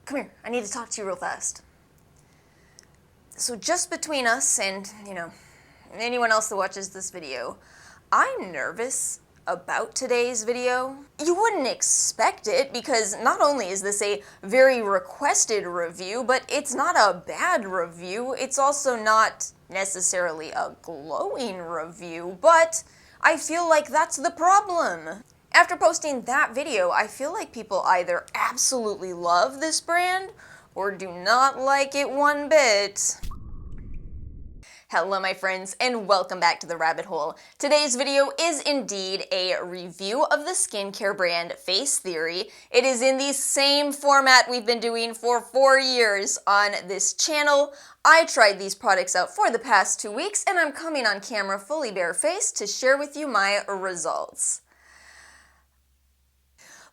Come here, I need to talk to you real fast. So just between us and, anyone else that watches this video, I'm nervous about today's video. You wouldn't expect it because not only is this a very requested review, but it's not a bad review. It's also not necessarily a glowing review, but I feel like that's the problem. After posting that video, I feel like people either absolutely love this brand or do not like it one bit. Hello my friends, and welcome back to the rabbit hole. Today's video is indeed a review of the skincare brand Facetheory. It is in the same format we've been doing for 4 years on this channel. I tried these products out for the past 2 weeks, and I'm coming on camera fully barefaced to share with you my results.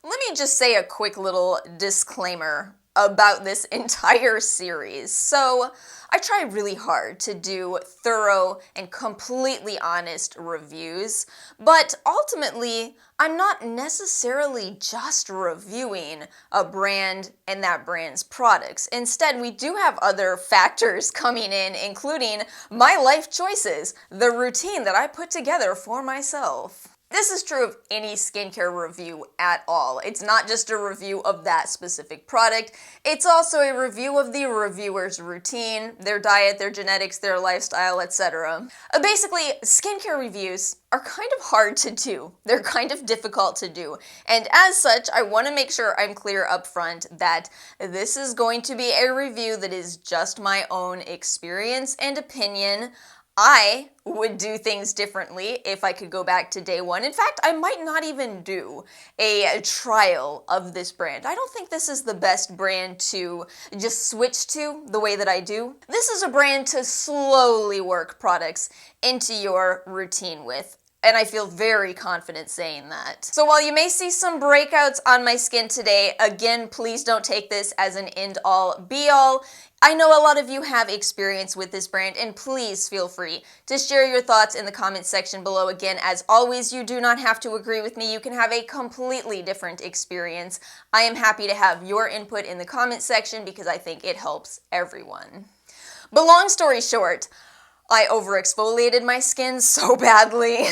Let me just say a quick little disclaimer about this entire series. So, I try really hard to do thorough and completely honest reviews, but ultimately, I'm not necessarily just reviewing a brand and that brand's products. Instead, we do have other factors coming in, including my life choices, the routine that I put together for myself. This is true of any skincare review at all. It's not just a review of that specific product, it's also a review of the reviewer's routine, their diet, their genetics, their lifestyle, etc. Basically, skincare reviews are kind of hard to do. They're kind of difficult to do. And as such, I want to make sure I'm clear up front that this is going to be a review that is just my own experience and opinion. I would do things differently if I could go back to day one. In fact, I might not even do a trial of this brand. I don't think this is the best brand to just switch to the way that I do. This is a brand to slowly work products into your routine with. And I feel very confident saying that. So while you may see some breakouts on my skin today, again, please don't take this as an end-all, be-all. I know a lot of you have experience with this brand, and please feel free to share your thoughts in the comments section below. Again, as always, you do not have to agree with me. You can have a completely different experience. I am happy to have your input in the comments section because I think it helps everyone. But long story short, I overexfoliated my skin so badly.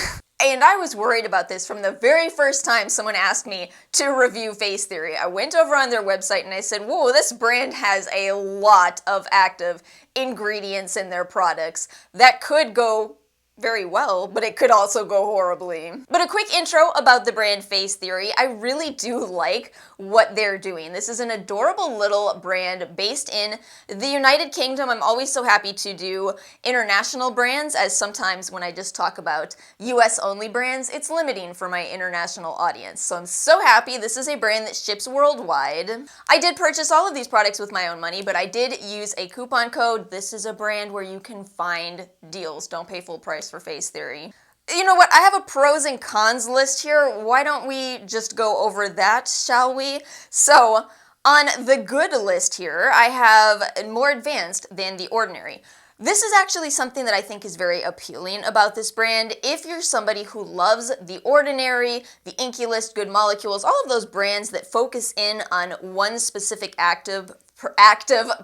And I was worried about this from the very first time someone asked me to review Facetheory. I went over on their website and I said, whoa, this brand has a lot of active ingredients in their products that could go very well, but it could also go horribly. But a quick intro about the brand Facetheory. I really do like what they're doing. This is an adorable little brand based in the United Kingdom. I'm always so happy to do international brands, as sometimes when I just talk about US only brands, it's limiting for my international audience. So I'm so happy this is a brand that ships worldwide. I did purchase all of these products with my own money, but I did use a coupon code. This is a brand where you can find deals. Don't pay full price for Facetheory. You know what? I have a pros and cons list here. Why don't we just go over that, shall we? So, on the good list here, I have more advanced than the ordinary. This is actually something that I think is very appealing about this brand. If you're somebody who loves The Ordinary, The Inkey List, Good Molecules, all of those brands that focus in on one specific active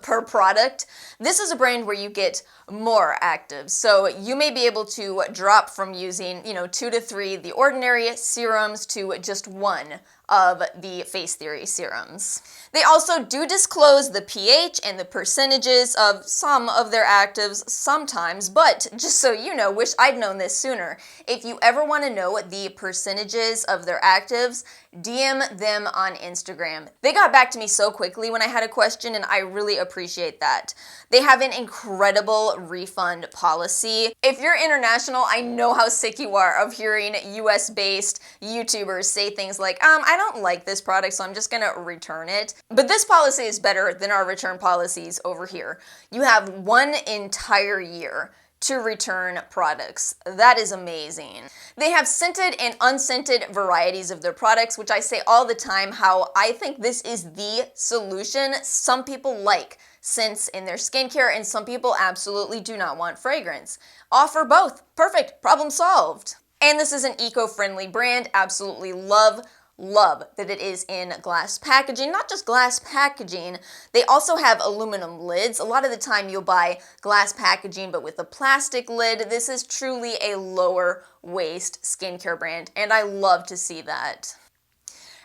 per product, this is a brand where you get more actives. So you may be able to drop from using, 2 to 3 The Ordinary serums to just 1 of the Facetheory serums. They also do disclose the pH and the percentages of some of their actives sometimes, but just so you know, wish I'd known this sooner. If you ever want to know the percentages of their actives, DM them on Instagram. They got back to me so quickly when I had a question, and I really appreciate that. They have an incredible refund policy. If you're international, I know how sick you are of hearing US-based YouTubers say things like, I don't like this product, so I'm just gonna return it. But this policy is better than our return policies over here. You have 1 entire year to return products. That is amazing. They have scented and unscented varieties of their products, which I say all the time how I think this is the solution. Some people like scents in their skincare and some people absolutely do not want fragrance. Offer both. Perfect. Problem solved. And this is an eco-friendly brand. Absolutely love love that it is in glass packaging. Not just glass packaging, they also have aluminum lids. A lot of the time you'll buy glass packaging but with a plastic lid. This is truly a lower waste skincare brand, and I love to see that.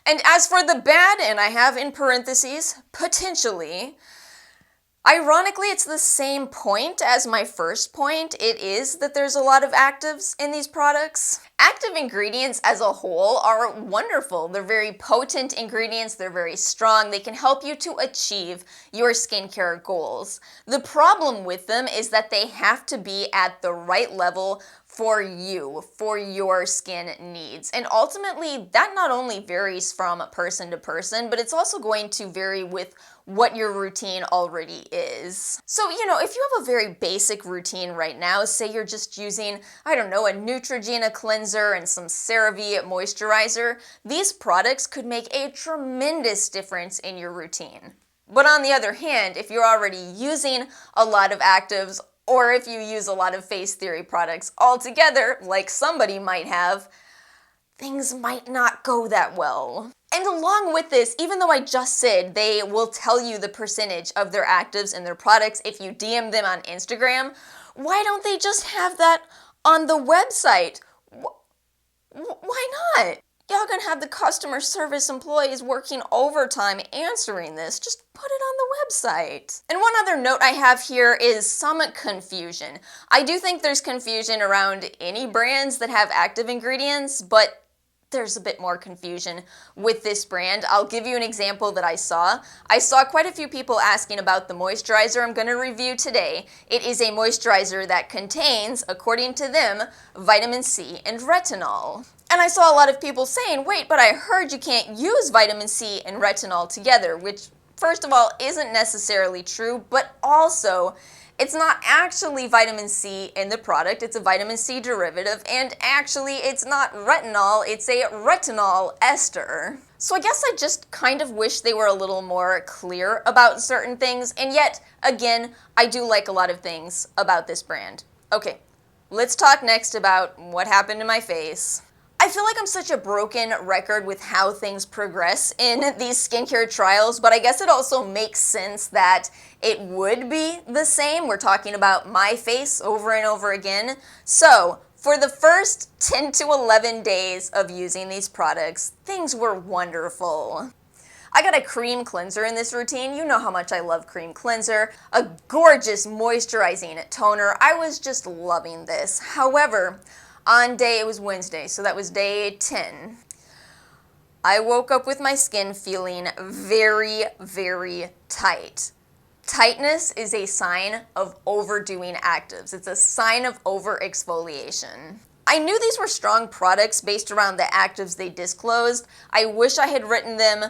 And as for the bad, and I have in parentheses, potentially, ironically, it's the same point as my first point. It is that there's a lot of actives in these products. Active ingredients as a whole are wonderful. They're very potent ingredients. They're very strong. They can help you to achieve your skincare goals. The problem with them is that they have to be at the right level for you, for your skin needs. And ultimately, that not only varies from person to person, but it's also going to vary with what your routine already is. So, if you have a very basic routine right now, say you're just using, I don't know, a Neutrogena cleanser and some CeraVe moisturizer, these products could make a tremendous difference in your routine. But on the other hand, if you're already using a lot of actives, or if you use a lot of Facetheory products altogether, like somebody might have, things might not go that well. And along with this, even though I just said they will tell you the percentage of their actives in their products if you DM them on Instagram, why don't they just have that on the website? Why not? Y'all gonna have the customer service employees working overtime answering this. Just put it on the website. And one other note I have here is some confusion. I do think there's confusion around any brands that have active ingredients, but there's a bit more confusion with this brand. I'll give you an example that I saw. I saw quite a few people asking about the moisturizer I'm going to review today. It is a moisturizer that contains, according to them, vitamin C and retinol. And I saw a lot of people saying, wait, but I heard you can't use vitamin C and retinol together, which first of all isn't necessarily true, but also it's not actually vitamin C in the product, it's a vitamin C derivative, and actually it's not retinol, it's a retinol ester. So I guess I just kind of wish they were a little more clear about certain things, and yet, again, I do like a lot of things about this brand. Okay, let's talk next about what happened to my face. I feel like I'm such a broken record with how things progress in these skincare trials, but I guess it also makes sense that it would be the same. We're talking about my face over and over again. So, for the first 10 to 11 days of using these products, things were wonderful. I got a cream cleanser in this routine. You know how much I love cream cleanser. A gorgeous moisturizing toner. I was just loving this. However, it was Wednesday, so that was day 10. I woke up with my skin feeling very, very tight. Tightness is a sign of overdoing actives. It's a sign of over-exfoliation. I knew these were strong products based around the actives they disclosed. I wish I had written them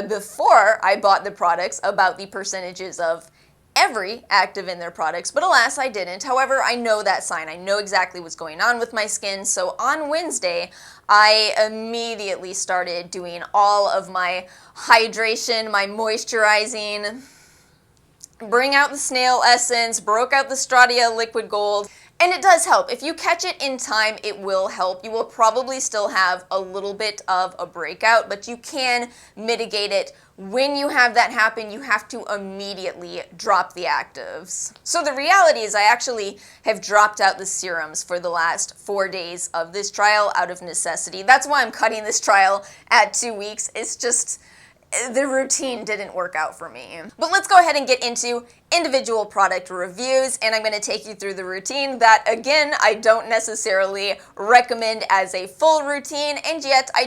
before I bought the products about the percentages of every active in their products, but alas, I didn't. However, I know that sign. I know exactly what's going on with my skin, so on Wednesday, I immediately started doing all of my hydration, my moisturizing, bring out the snail essence, broke out the Stratia Liquid Gold, and it does help. If you catch it in time, it will help. You will probably still have a little bit of a breakout, but you can mitigate it. When you have that happen, you have to immediately drop the actives. So the reality is I actually have dropped out the serums for the last 4 days of this trial out of necessity. That's why I'm cutting this trial at 2 weeks. It's just the routine didn't work out for me. But let's go ahead and get into individual product reviews, and I'm going to take you through the routine that, again, I don't necessarily recommend as a full routine, and yet I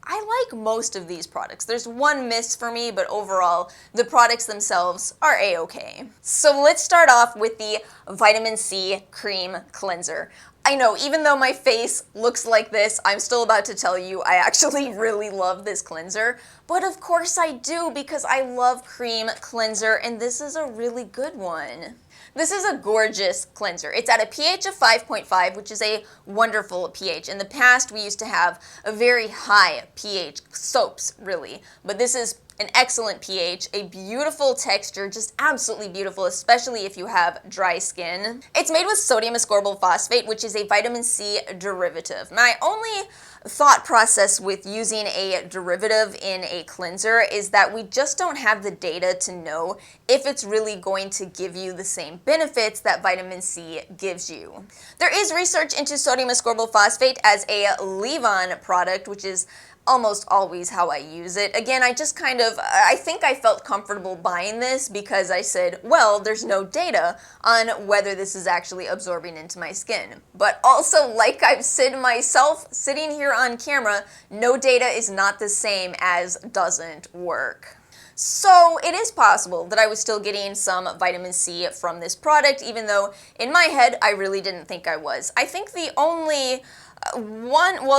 like most of these products. There's one miss for me, but overall, the products themselves are a-okay. So let's start off with the Vitamin C Cream Cleanser. I know, even though my face looks like this, I'm still about to tell you I actually really love this cleanser. But of course I do, because I love cream cleanser, and this is a really good one. This is a gorgeous cleanser. It's at a pH of 5.5, which is a wonderful pH. In the past, we used to have a very high pH soaps, really. But this is an excellent pH, a beautiful texture, just absolutely beautiful, especially if you have dry skin. It's made with sodium ascorbyl phosphate, which is a vitamin C derivative. My only thought process with using a derivative in a cleanser is that we just don't have the data to know if it's really going to give you the same benefits that vitamin C gives you. There is research into sodium ascorbyl phosphate as a leave-on product, which is almost always how I use it. Again, I think I felt comfortable buying this because I said, well, there's no data on whether this is actually absorbing into my skin. But also, like I've said myself, sitting here on camera, no data is not the same as doesn't work. So it is possible that I was still getting some vitamin C from this product, even though in my head I really didn't think I was. I think the only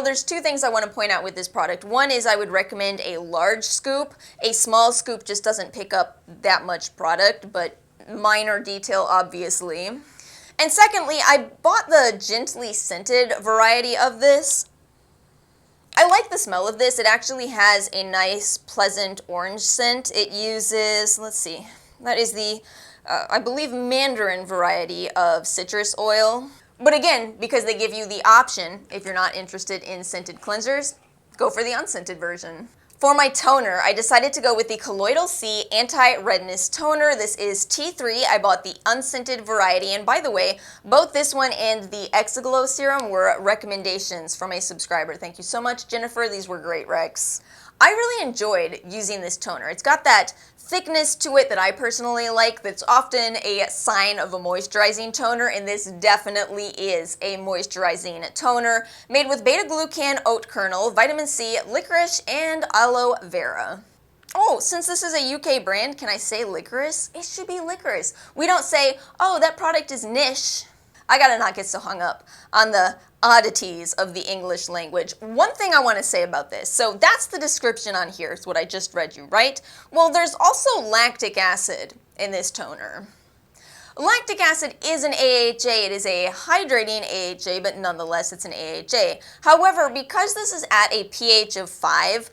there's two things I want to point out with this product. One is I would recommend a large scoop. A small scoop just doesn't pick up that much product, but minor detail obviously. And secondly, I bought the gently scented variety of this. I like the smell of this. It actually has a nice, pleasant orange scent. It uses, let's see, that is the, I believe, mandarin variety of citrus oil. But again, because they give you the option, if you're not interested in scented cleansers, go for the unscented version. For my toner, I decided to go with the Colloidal-C Anti-Redness Toner. This is T3. I bought the unscented variety, and by the way, both this one and the Exaglow Serum were recommendations from a subscriber. Thank you so much, Jennifer. These were great recs. I really enjoyed using this toner. It's got that thickness to it that I personally like that's often a sign of a moisturizing toner, and this definitely is a moisturizing toner made with beta-glucan oat kernel, vitamin C, licorice, and aloe vera. Oh, since this is a UK brand, can I say licorice? It should be licorice. We don't say, oh, that product is niche. I gotta not get so hung up on the oddities of the English language. One thing I want to say about this, so that's the description on here, is what I just read you, right? Well, there's also lactic acid in this toner. Lactic acid is an AHA. It is a hydrating AHA, but nonetheless it's an AHA. However, because this is at a pH of 5,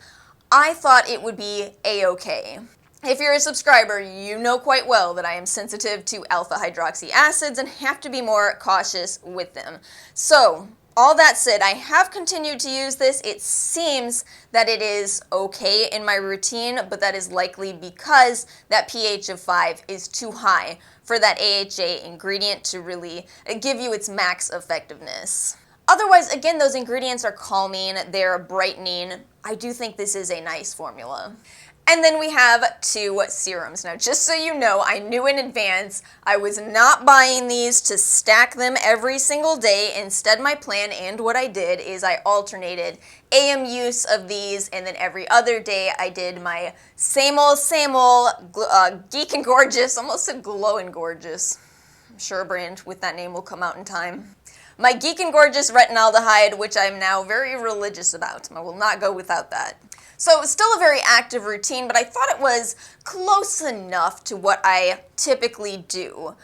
I thought it would be a-okay. If you're a subscriber, you know quite well that I am sensitive to alpha hydroxy acids and have to be more cautious with them. So, all that said, I have continued to use this. It seems that it is okay in my routine, but that is likely because that pH of 5 is too high for that AHA ingredient to really give you its max effectiveness. Otherwise, again, those ingredients are calming, they're brightening. I do think this is a nice formula. And then we have 2 serums. Now, just so you know, I knew in advance I was not buying these to stack them every single day. Instead, my plan and what I did is I alternated AM use of these, and then every other day I did my same old, Geek and Gorgeous, almost said Glow and Gorgeous. I'm sure a brand with that name will come out in time. My Geek and Gorgeous retinaldehyde, which I'm now very religious about. I will not go without that. So it's still a very active routine, but I thought it was close enough to what I typically do.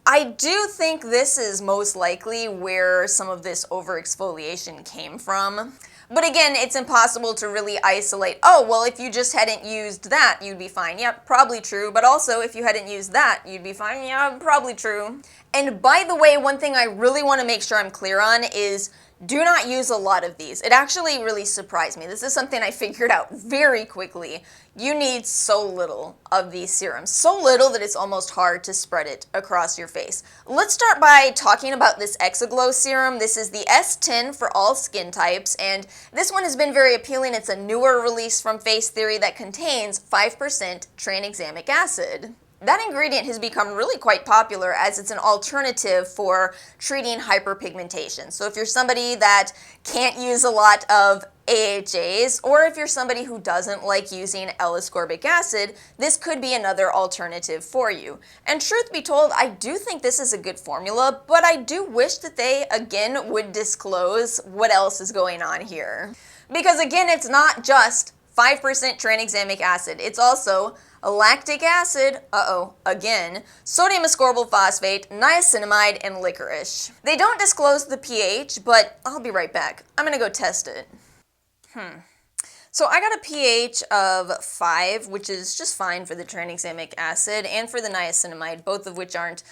I do think this is most likely where some of this overexfoliation came from. But again, it's impossible to really isolate, oh, well, if you just hadn't used that, you'd be fine. Yep, probably true. But also, if you hadn't used that, you'd be fine. Yeah, probably true. And by the way, one thing I really want to make sure I'm clear on is do not use a lot of these. It actually really surprised me. This is something I figured out very quickly. You need so little of these serums. So little that it's almost hard to spread it across your face. Let's start by talking about this Exaglow Serum. This is the S10 for all skin types, and this one has been very appealing. It's a newer release from Facetheory that contains 5% tranexamic acid. That ingredient has become really quite popular as it's an alternative for treating hyperpigmentation. So if you're somebody that can't use a lot of AHAs, or if you're somebody who doesn't like using L-ascorbic acid, this could be another alternative for you. And truth be told, I do think this is a good formula, but I do wish that they, again, would disclose what else is going on here. Because again, it's not just 5% tranexamic acid, it's also lactic acid, again, sodium ascorbyl phosphate, niacinamide, and licorice. They don't disclose the pH, but I'll be right back. I'm gonna go test it. So I got a pH of 5, which is just fine for the tranexamic acid and for the niacinamide, both of which aren't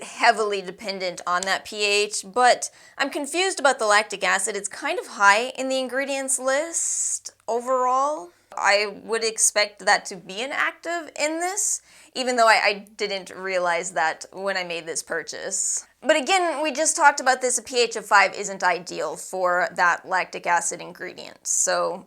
heavily dependent on that pH, but I'm confused about the lactic acid. It's kind of high in the ingredients list overall. I would expect that to be an active in this, even though I didn't realize that when I made this purchase. But again, we just talked about this, a pH of 5 isn't ideal for that lactic acid ingredient, so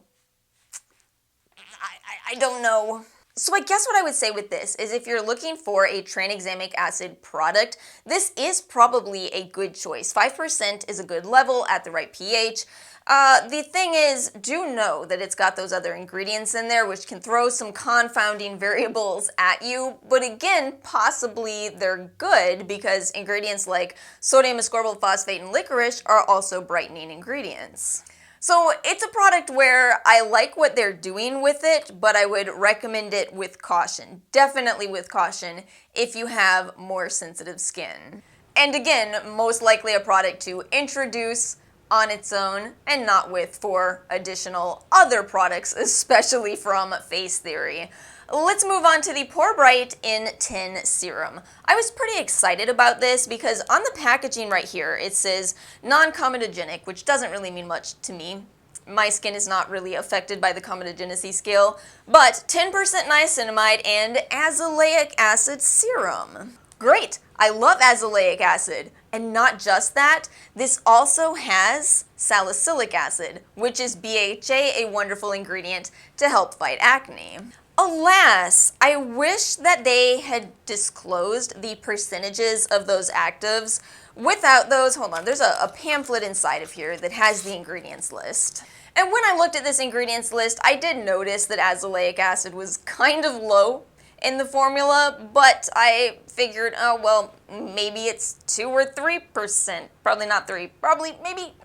I don't know. So I guess what I would say with this is if you're looking for a tranexamic acid product, this is probably a good choice. 5% is a good level at the right pH. The thing is, do know that it's got those other ingredients in there which can throw some confounding variables at you, but again, possibly they're good because ingredients like sodium ascorbyl phosphate and licorice are also brightening ingredients. So it's a product where I like what they're doing with it, but I would recommend it with caution. Definitely with caution if you have more sensitive skin. And again, most likely a product to introduce on its own and not with for additional other products, especially from Facetheory. Let's move on to the Porebright N10 Serum. I was pretty excited about this because on the packaging right here it says non-comedogenic, which doesn't really mean much to me. My skin is not really affected by the comedogenicity scale, but 10% niacinamide and azelaic acid serum. Great! I love azelaic acid. And not just that, this also has salicylic acid, which is BHA, a wonderful ingredient to help fight acne. Alas, I wish that they had disclosed the percentages of those actives. Without those, hold on, there's a pamphlet inside of here that has the ingredients list. And when I looked at this ingredients list, I did notice that azelaic acid was kind of low in the formula, but I figured, oh well, maybe it's 2 or 3%. Probably not 3, probably maybe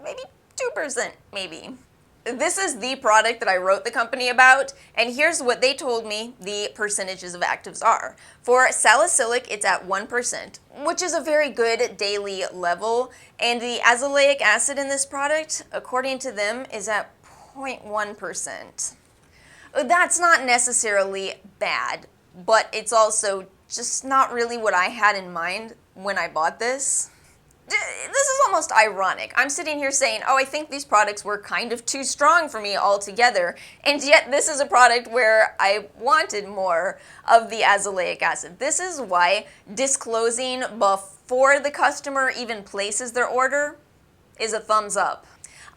2%, maybe. This is the product that I wrote the company about, and here's what they told me the percentages of actives are. For salicylic, it's at 1%, which is a very good daily level, and the azelaic acid in this product, according to them, is at 0.1%. That's not necessarily bad, but it's also just not really what I had in mind when I bought this. This is almost ironic. I'm sitting here saying, oh, I think these products were kind of too strong for me altogether, and yet this is a product where I wanted more of the azelaic acid. This is why disclosing before the customer even places their order is a thumbs up.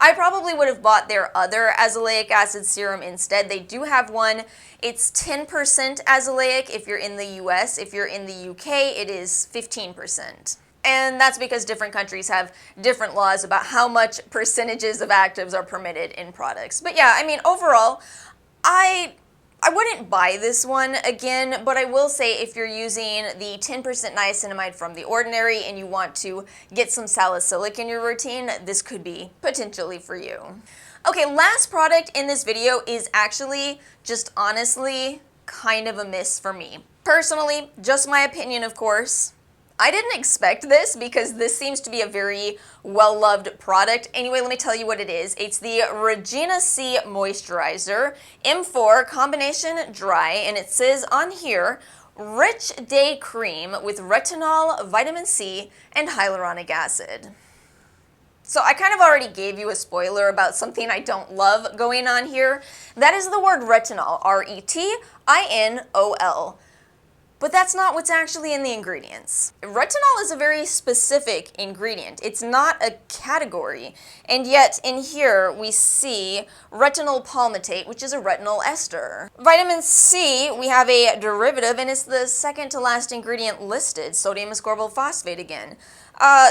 I probably would have bought their other azelaic acid serum instead. They do have one. It's 10% azelaic if you're in the US. If you're in the UK, it is 15%. And that's because different countries have different laws about how much percentages of actives are permitted in products. But yeah, I mean, overall, I wouldn't buy this one again, but I will say if you're using the 10% niacinamide from The Ordinary and you want to get some salicylic in your routine, this could be potentially for you. Okay, last product in this video is actually just honestly kind of a miss for me. Personally, just my opinion, of course. I didn't expect this because this seems to be a very well-loved product. Anyway, let me tell you what it is. It's the Regina-C Moisturizer M4 Combination Dry, and it says on here, Rich Day Cream with retinol, vitamin C, and hyaluronic acid. So I kind of already gave you a spoiler about something I don't love going on here. That is the word retinol, R-E-T-I-N-O-L. But that's not what's actually in the ingredients. Retinol is a very specific ingredient. It's not a category. And yet in here we see retinol palmitate, which is a retinol ester. Vitamin C, we have a derivative, and it's the second to last ingredient listed, sodium ascorbyl phosphate again.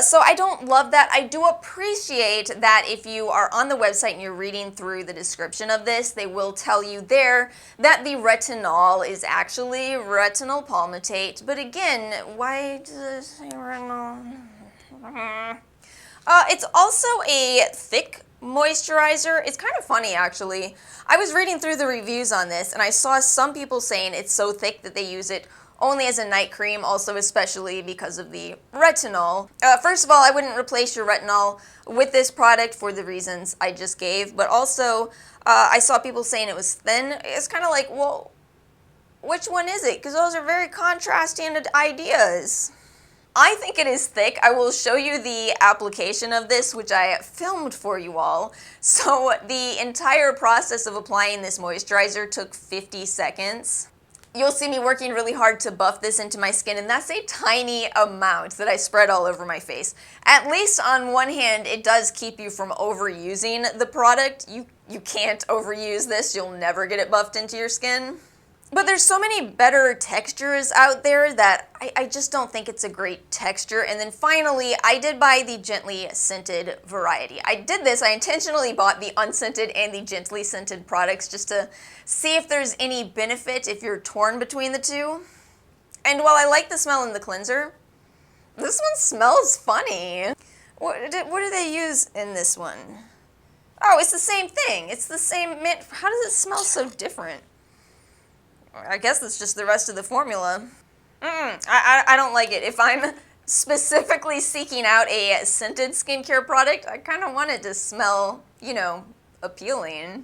So I don't love that. I do appreciate that if you are on the website and you're reading through the description of this, they will tell you there that the retinol is actually retinol palmitate. But again, why does it say retinol? It's also a thick moisturizer. It's kind of funny, actually. I was reading through the reviews on this, and I saw some people saying it's so thick that they use it only as a night cream, also especially because of the retinol. First of all, I wouldn't replace your retinol with this product for the reasons I just gave, but also I saw people saying it was thin. It's kind of like, well, which one is it? Because those are very contrasting ideas. I think it is thick. I will show you the application of this, which I filmed for you all. So the entire process of applying this moisturizer took 50 seconds. You'll see me working really hard to buff this into my skin, and that's a tiny amount that I spread all over my face. At least on one hand, it does keep you from overusing the product. You can't overuse this. You'll never get it buffed into your skin. But there's so many better textures out there that I just don't think it's a great texture. And then finally, I did buy the gently scented variety. I intentionally bought the unscented and the gently scented products just to see if there's any benefit if you're torn between the two. And while I like the smell in the cleanser, this one smells funny. What do they use in this one? Oh, it's the same thing. It's the same mint. How does it smell so different? I guess it's just the rest of the formula. I don't like it. If I'm specifically seeking out a scented skincare product, I kind of want it to smell, appealing.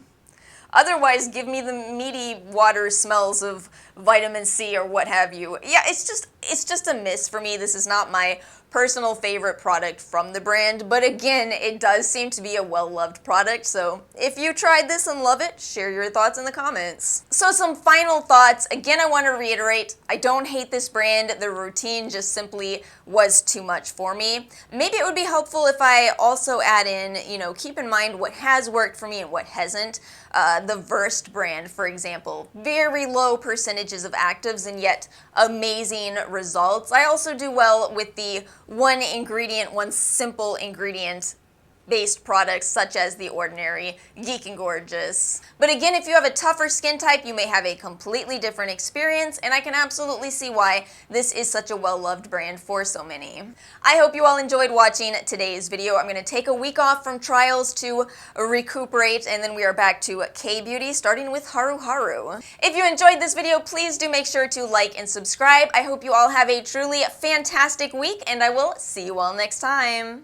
Otherwise, give me the meaty water smells of vitamin C or what have you. Yeah, it's just a miss for me. This is not my personal favorite product from the brand, but again, it does seem to be a well-loved product, so if you tried this and love it, share your thoughts in the comments. So some final thoughts. Again, I want to reiterate, I don't hate this brand. The routine just simply was too much for me. Maybe it would be helpful if I also add in, keep in mind what has worked for me and what hasn't. The Versed brand, for example, very low percentages of actives and yet amazing results. I also do well with the one simple ingredient based products such as The Ordinary, Geek and Gorgeous. But again, if you have a tougher skin type, you may have a completely different experience, and I can absolutely see why this is such a well-loved brand for so many. I hope you all enjoyed watching today's video. I'm going to take a week off from trials to recuperate, and then we are back to K-Beauty, starting with Haru Haru. If you enjoyed this video, please do make sure to like and subscribe. I hope you all have a truly fantastic week, and I will see you all next time.